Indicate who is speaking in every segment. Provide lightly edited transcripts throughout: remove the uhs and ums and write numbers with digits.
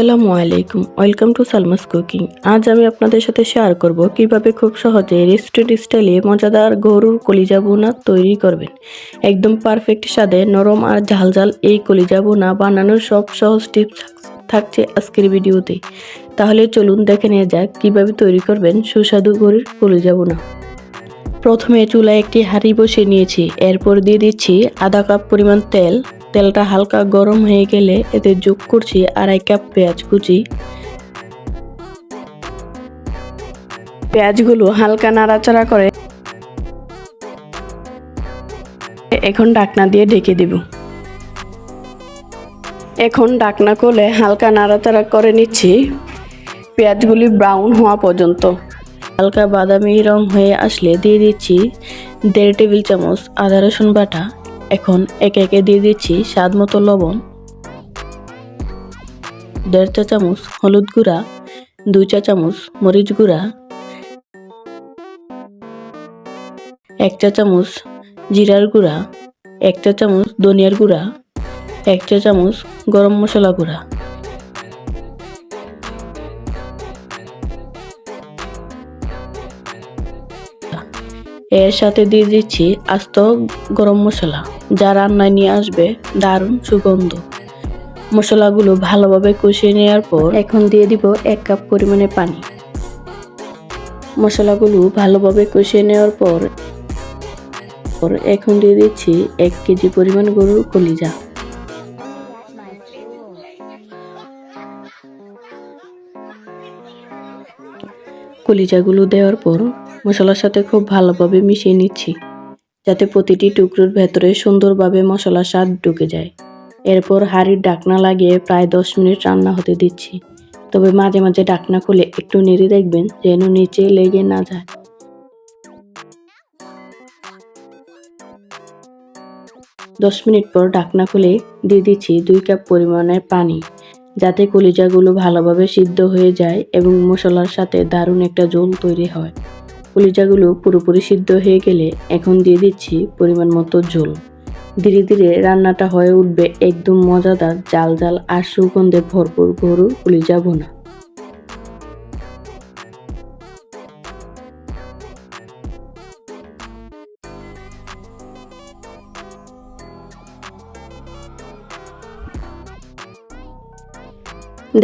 Speaker 1: আসসালামু আলাইকুম, welcome to Salma's cooking. আজ আমি আপনাদের সাথে শেয়ার করব কিভাবে খুব সহজে রেস্টুরেন্ট স্টাইলে মজাদার গরুর কলিজা ভুনা তৈরি করবেন। একদম পারফেক্ট স্বাদে নরম আর ঝালঝাল এই কলিজা ভুনা বানানোর সব সহজ টিপস থাকছে আজকের ভিডিওতে। তাহলে চলুন দেখে নেওয়া যাক কিভাবে তৈরি করবেন সুস্বাদু গরুর কলিজা ভুনা। প্রথমে চুলায় একটি হাঁড়ি বসিয়ে নিয়েছি, এরপর দিয়ে দিচ্ছি আধা কাপ পরিমাণ তেল। তেলটা হালকা গরম হয়ে গেলে এতে যোগ করছি 2.5 কাপ পেঁয়াজ কুচি। পেঁয়াজগুলো হালকা নাড়াচাড়া করে এখন ঢাকনা দিয়ে ঢেকে দিব। এখন ঢাকনা খুলে হালকা নাড়াচাড়া করে নিচ্ছি পেঁয়াজগুলি ব্রাউন হওয়া পর্যন্ত। হালকা বাদামি রং হয়ে আসলে দিয়ে দিচ্ছি 1.5 টেবিল চামচ আদা রসুন বাটা। এখন একে একে দিয়ে দিচ্ছি স্বাদ মতো লবণ, 1.5 চা চামচ হলুদ গুঁড়া, 2 চা চামচ মরিচ গুঁড়া, 1 চা চামচ জিরার গুঁড়া, 1 চা চামচ ধনিয়ার গুঁড়া, 1 চা চামচ গরম মশলা গুঁড়া। এর সাথে দিয়ে দিচ্ছি আস্ত গরম মশলা, যা রান্নায় নিয়ে আসবে দারুণ সুগন্ধ। মশলাগুলো ভালোভাবে কষিয়ে নেওয়ার পর এখন দিয়ে দিব 1 কাপ পরিমাণে পানি। মশলাগুলো ভালোভাবে কষিয়ে নেওয়ার পর এখন দিয়ে দিচ্ছি 1 কেজি পরিমাণ গরুর কলিজা। কলিজাগুলো দেওয়ার পর মশলার সাথে খুব ভালোভাবে মিশিয়ে নিচ্ছি, যাতে প্রতিটি টুকরোর ভেতরে সুন্দরভাবে মশলার স্বাদ ঢুকে যায়। এরপর হাঁড়ির ঢাকনা লাগিয়ে প্রায় 10 মিনিট রান্না হতে দিচ্ছি। তবে মাঝে মাঝে ঢাকনা খুলে একটু নেড়ে দেখবেন যেন নিচে লেগে না যায়। দশ মিনিট পর ঢাকনা খুলে দিয়ে দিচ্ছি 2 কাপ পরিমাণের পানি, যাতে কলিজাগুলো ভালোভাবে সিদ্ধ হয়ে যায় এবং মশলার সাথে দারুণ একটা ঝোল তৈরি হয়। কলিজাগুলো পুরোপুরি সিদ্ধ হয়ে গেলে এখন দিয়ে দিচ্ছি পরিমাণ মতো ঝোল। ধীরে ধীরে রান্নাটা হয়ে উঠবে একদম মজাদার ঝাল ঝাল আর সুগন্ধে ভরপুর গরুর কলিজা ভুনা।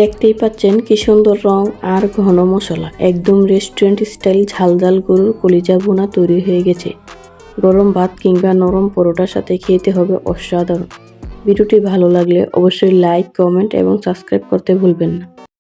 Speaker 1: দেখতেই পাচ্ছেন কি সুন্দর রং আর ঘন মশলা, একদম রেস্টুরেন্ট স্টাইল ঝাল ঝাল গরুর কলিজা ভুনা তৈরি হয়ে গেছে। গরম ভাত কিংবা নরম পরোটার সাথে খেতে হবে অসাধারণ। ভিডিওটি ভালো লাগলে অবশ্যই লাইক, কমেন্ট এবং সাবস্ক্রাইব করতে ভুলবেন না।